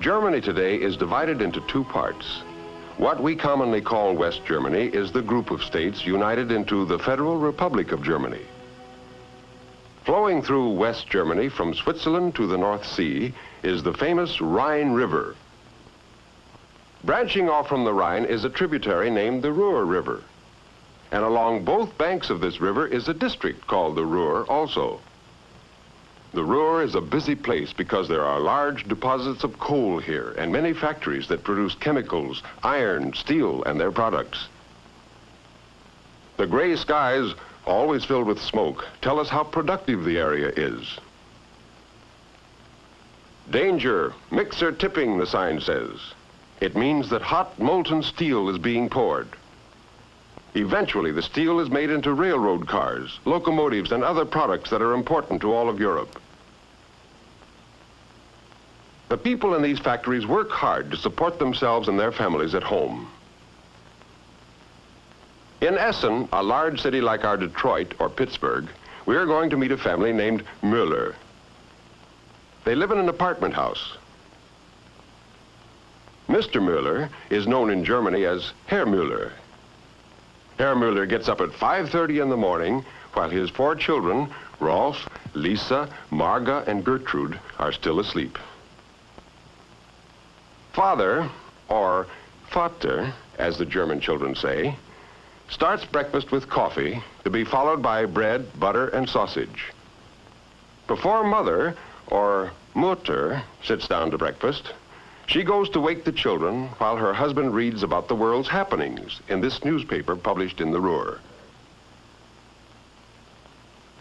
Germany today is divided into two parts. What we commonly call West Germany is the group of states united into the Federal Republic of Germany. Flowing through West Germany from Switzerland to the North Sea is the famous Rhine River. Branching off from the Rhine is a tributary named the Ruhr River. And along both banks of this river is a district called the Ruhr also. The Ruhr is a busy place because there are large deposits of coal here and many factories that produce chemicals, iron, steel, and their products. The gray skies, always filled with smoke, tell us how productive the area is. Danger, mixer tipping, the sign says. It means that hot, molten steel is being poured. Eventually, the steel is made into railroad cars, locomotives, and other products that are important to all of Europe. The people in these factories work hard to support themselves and their families at home. In Essen, a large city like our Detroit or Pittsburgh, we are going to meet a family named Müller. They live in an apartment house. Mr. Müller is known in Germany as Herr Müller. Herr Müller gets up at 5:30 in the morning while his 4 children, Rolf, Lisa, Marga, and Gertrude, are still asleep. Father, or Vater, as the German children say, starts breakfast with coffee to be followed by bread, butter, and sausage. Before Mother, or Mutter, sits down to breakfast, she goes to wake the children while her husband reads about the world's happenings in this newspaper published in the Ruhr.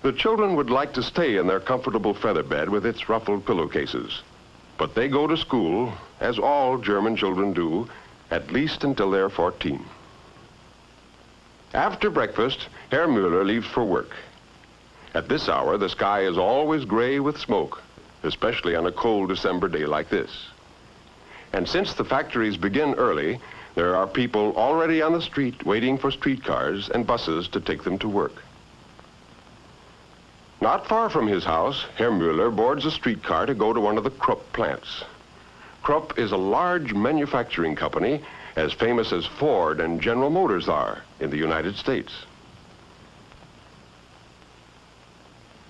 The children would like to stay in their comfortable feather bed with its ruffled pillowcases, but they go to school, as all German children do, at least until they're 14. After breakfast, Herr Müller leaves for work. At this hour, the sky is always gray with smoke, especially on a cold December day like this. And since the factories begin early, there are people already on the street waiting for streetcars and buses to take them to work. Not far from his house, Herr Müller boards a streetcar to go to one of the Krupp plants. Krupp is a large manufacturing company as famous as Ford and General Motors are in the United States.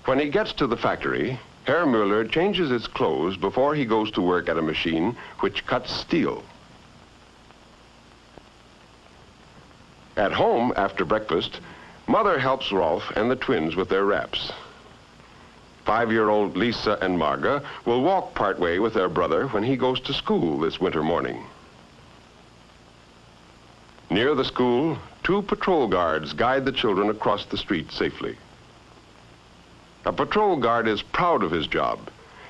When he gets to the factory, Herr Müller changes his clothes before he goes to work at a machine which cuts steel. At home, after breakfast, Mother helps Rolf and the twins with their wraps. 5-year-old Lisa and Marga will walk part way with their brother when he goes to school this winter morning. Near the school, 2 patrol guards guide the children across the street safely. A patrol guard is proud of his job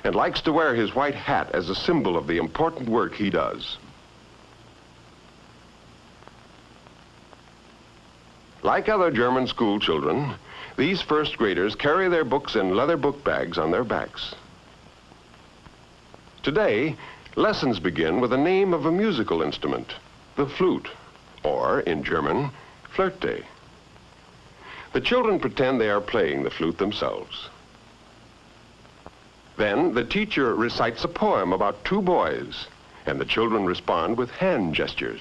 and likes to wear his white hat as a symbol of the important work he does. Like other German school children, these first graders carry their books in leather book bags on their backs. Today, lessons begin with the name of a musical instrument, the flute, or in German, Flöte. The children pretend they are playing the flute themselves. Then the teacher recites a poem about 2 boys, and the children respond with hand gestures.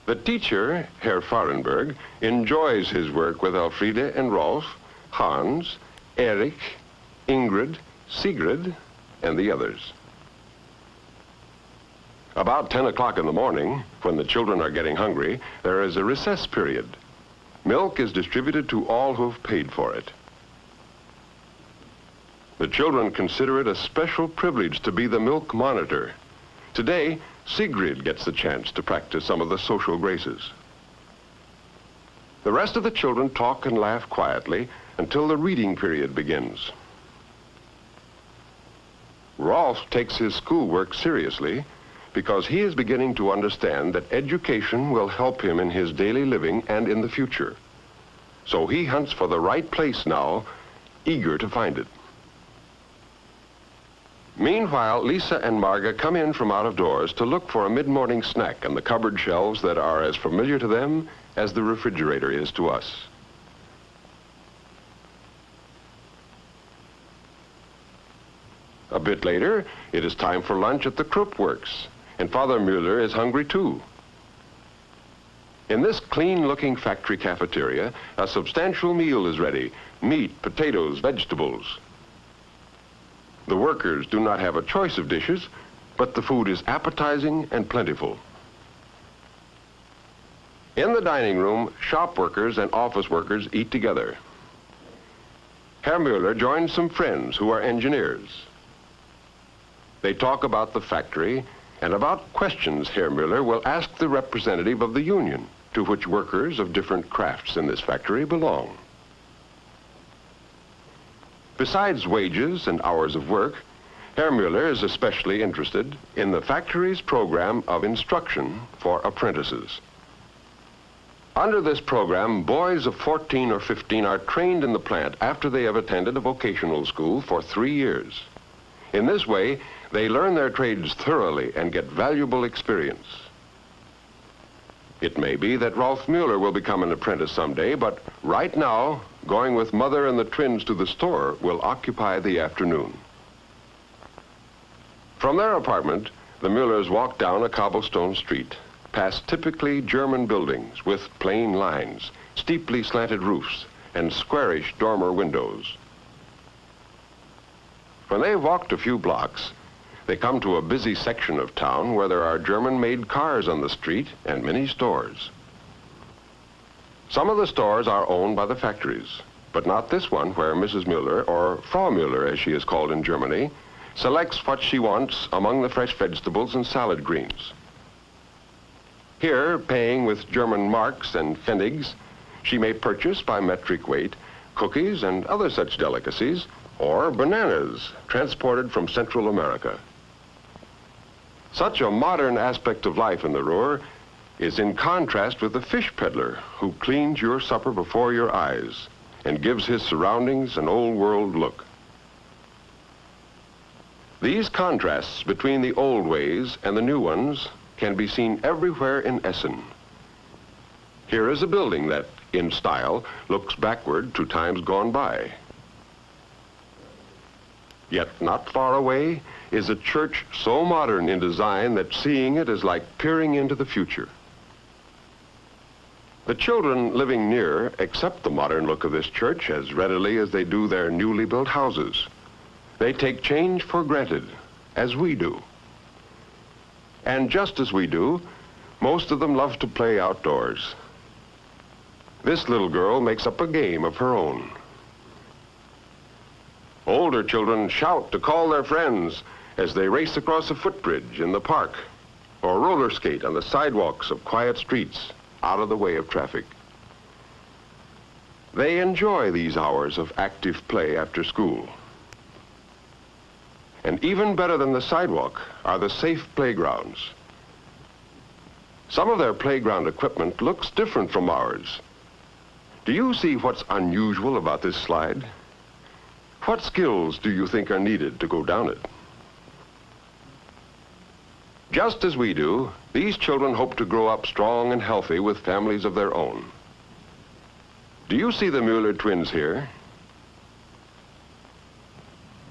The teacher, Herr Fahrenberg, enjoys his work with Elfriede and Rolf, Hans, Erich, Ingrid, Sigrid, and the others. About 10 o'clock in the morning, when the children are getting hungry, there is a recess period. Milk is distributed to all who've paid for it. The children consider it a special privilege to be the milk monitor. Today, Sigrid gets the chance to practice some of the social graces. The rest of the children talk and laugh quietly until the reading period begins. Rolf takes his schoolwork seriously because he is beginning to understand that education will help him in his daily living and in the future. So he hunts for the right place now, eager to find it. Meanwhile, Lisa and Marga come in from out of doors to look for a mid-morning snack on the cupboard shelves that are as familiar to them as the refrigerator is to us. A bit later, it is time for lunch at the Krupp Works, and Father Müller is hungry too. In this clean-looking factory cafeteria, a substantial meal is ready: meat, potatoes, vegetables. The workers do not have a choice of dishes, but the food is appetizing and plentiful. In the dining room, shop workers and office workers eat together. Herr Müller joins some friends who are engineers. They talk about the factory and about questions Herr Müller will ask the representative of the union, to which workers of different crafts in this factory belong. Besides wages and hours of work, Herr Müller is especially interested in the factory's program of instruction for apprentices. Under this program, boys of 14 or 15 are trained in the plant after they have attended a vocational school for 3 years. In this way, they learn their trades thoroughly and get valuable experience. It may be that Rolf Müller will become an apprentice someday, but right now, going with Mother and the twins to the store will occupy the afternoon. From their apartment, the Müllers walk down a cobblestone street, past typically German buildings with plain lines, steeply slanted roofs, and squarish dormer windows. When they've walked a few blocks, they come to a busy section of town where there are German-made cars on the street and many stores. Some of the stores are owned by the factories, but not this one where Mrs. Müller, or Frau Müller as she is called in Germany, selects what she wants among the fresh vegetables and salad greens. Here, paying with German marks and pfennigs, she may purchase by metric weight cookies and other such delicacies, or bananas transported from Central America. Such a modern aspect of life in the Ruhr is in contrast with the fish peddler who cleans your supper before your eyes and gives his surroundings an old-world look. These contrasts between the old ways and the new ones can be seen everywhere in Essen. Here is a building that, in style, looks backward to times gone by. Yet not far away is a church so modern in design that seeing it is like peering into the future. The children living near accept the modern look of this church as readily as they do their newly built houses. They take change for granted, as we do. And just as we do, most of them love to play outdoors. This little girl makes up a game of her own. Older children shout to call their friends as they race across a footbridge in the park or roller skate on the sidewalks of quiet streets out of the way of traffic. They enjoy these hours of active play after school. And even better than the sidewalk are the safe playgrounds. Some of their playground equipment looks different from ours. Do you see what's unusual about this slide? What skills do you think are needed to go down it? Just as we do, these children hope to grow up strong and healthy with families of their own. Do you see the Müller twins here?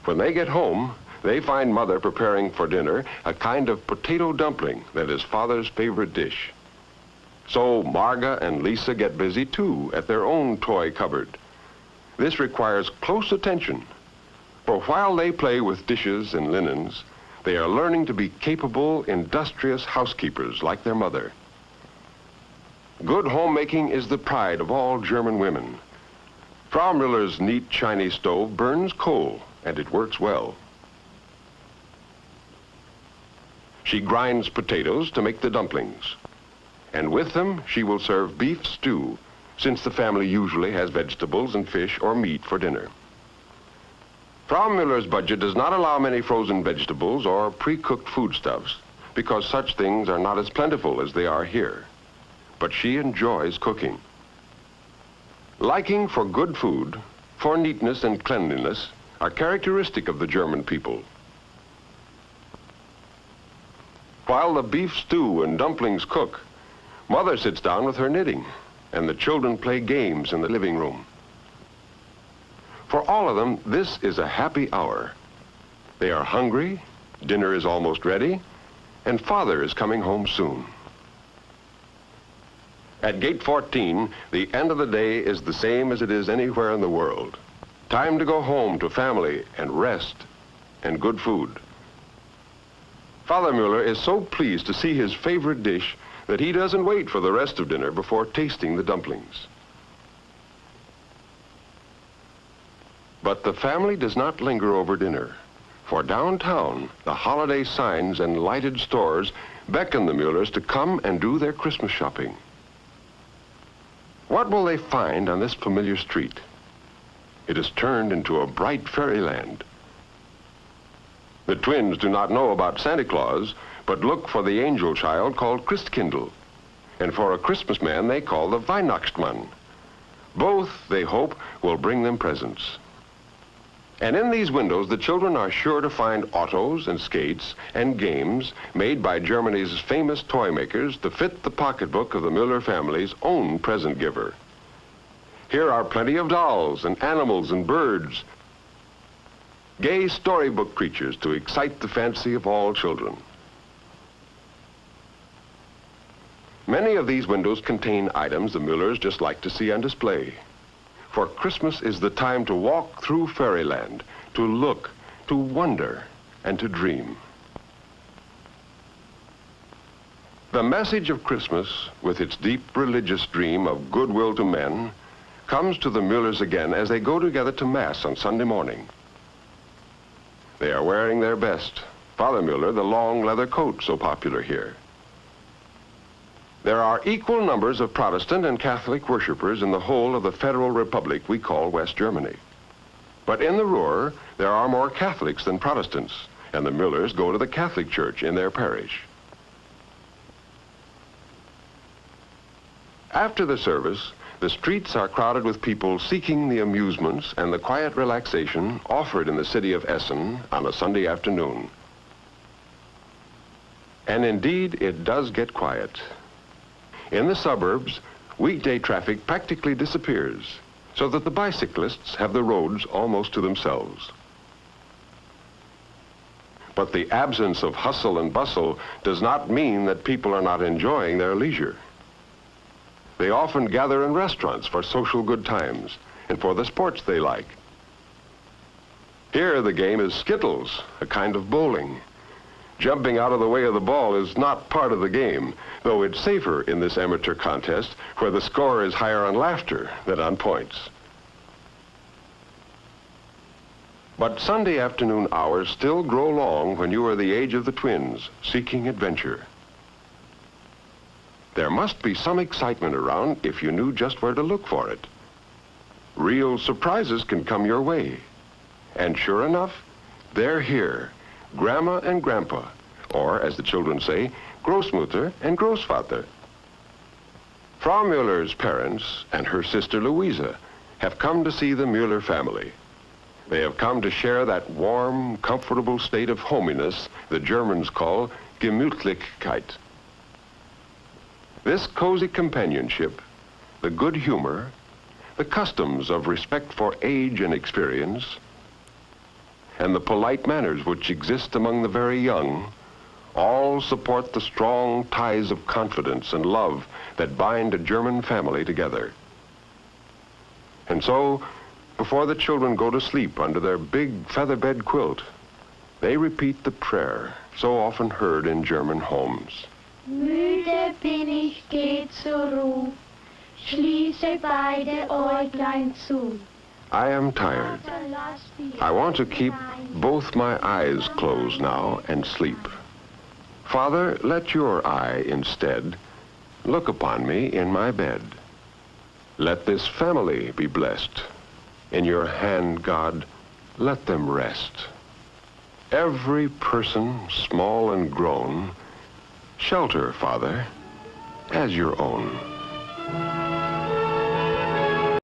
When they get home, they find Mother preparing for dinner a kind of potato dumpling that is Father's favorite dish. So Marga and Lisa get busy too at their own toy cupboard. This requires close attention, for while they play with dishes and linens, they are learning to be capable, industrious housekeepers like their mother. Good homemaking is the pride of all German women. Frau Müller's neat Chinese stove burns coal, and it works well. She grinds potatoes to make the dumplings, and with them she will serve beef stew, since the family usually has vegetables and fish or meat for dinner. Frau Müller's budget does not allow many frozen vegetables or pre-cooked foodstuffs, because such things are not as plentiful as they are here. But she enjoys cooking. Liking for good food, for neatness and cleanliness, are characteristic of the German people. While the beef stew and dumplings cook, Mother sits down with her knitting, and the children play games in the living room. For all of them, this is a happy hour. They are hungry, dinner is almost ready, and Father is coming home soon. At gate 14, the end of the day is the same as it is anywhere in the world. Time to go home to family and rest and good food. Father Mueller is so pleased to see his favorite dish that he doesn't wait for the rest of dinner before tasting the dumplings. But the family does not linger over dinner. For downtown, the holiday signs and lighted stores beckon the Muellers to come and do their Christmas shopping. What will they find on this familiar street? It is turned into a bright fairyland. The twins do not know about Santa Claus, but look for the angel child called Christkindl, and for a Christmas man they call the Weihnachtsmann. Both, they hope, will bring them presents. And in these windows, the children are sure to find autos and skates and games made by Germany's famous toy makers to fit the pocketbook of the Mueller family's own present giver. Here are plenty of dolls and animals and birds, gay storybook creatures to excite the fancy of all children. Many of these windows contain items the Muellers just like to see on display. For Christmas is the time to walk through fairyland, to look, to wonder, and to dream. The message of Christmas, with its deep religious dream of goodwill to men, comes to the Muellers again as they go together to Mass on Sunday morning. They are wearing their best. Father Mueller, the long leather coat so popular here. There are equal numbers of Protestant and Catholic worshipers in the whole of the federal republic we call West Germany. But in the Ruhr, there are more Catholics than Protestants, and the Muellers go to the Catholic church in their parish. After the service, the streets are crowded with people seeking the amusements and the quiet relaxation offered in the city of Essen on a Sunday afternoon. And indeed, it does get quiet. In the suburbs, weekday traffic practically disappears, so that the bicyclists have the roads almost to themselves. But the absence of hustle and bustle does not mean that people are not enjoying their leisure. They often gather in restaurants for social good times and for the sports they like. Here the game is skittles, a kind of bowling. Jumping out of the way of the ball is not part of the game, though it's safer in this amateur contest where the score is higher on laughter than on points. But Sunday afternoon hours still grow long when you are the age of the twins, seeking adventure. There must be some excitement around if you knew just where to look for it. Real surprises can come your way. And sure enough, they're here. Grandma and Grandpa, or as the children say, Großmutter and Großvater. Frau Mueller's parents and her sister Louisa have come to see the Mueller family. They have come to share that warm, comfortable state of hominess the Germans call Gemütlichkeit. This cozy companionship, the good humor, the customs of respect for age and experience, and the polite manners which exist among the very young, all support the strong ties of confidence and love that bind a German family together. And so, before the children go to sleep under their big feather bed quilt, they repeat the prayer so often heard in German homes. Müde bin ich, geh zur Ruh, schließe beide Äuglein zu. I am tired. I want to keep both my eyes closed now and sleep. Father, let your eye instead look upon me in my bed. Let this family be blessed. In your hand, God, let them rest. Every person, small and grown, shelter, Father, as your own.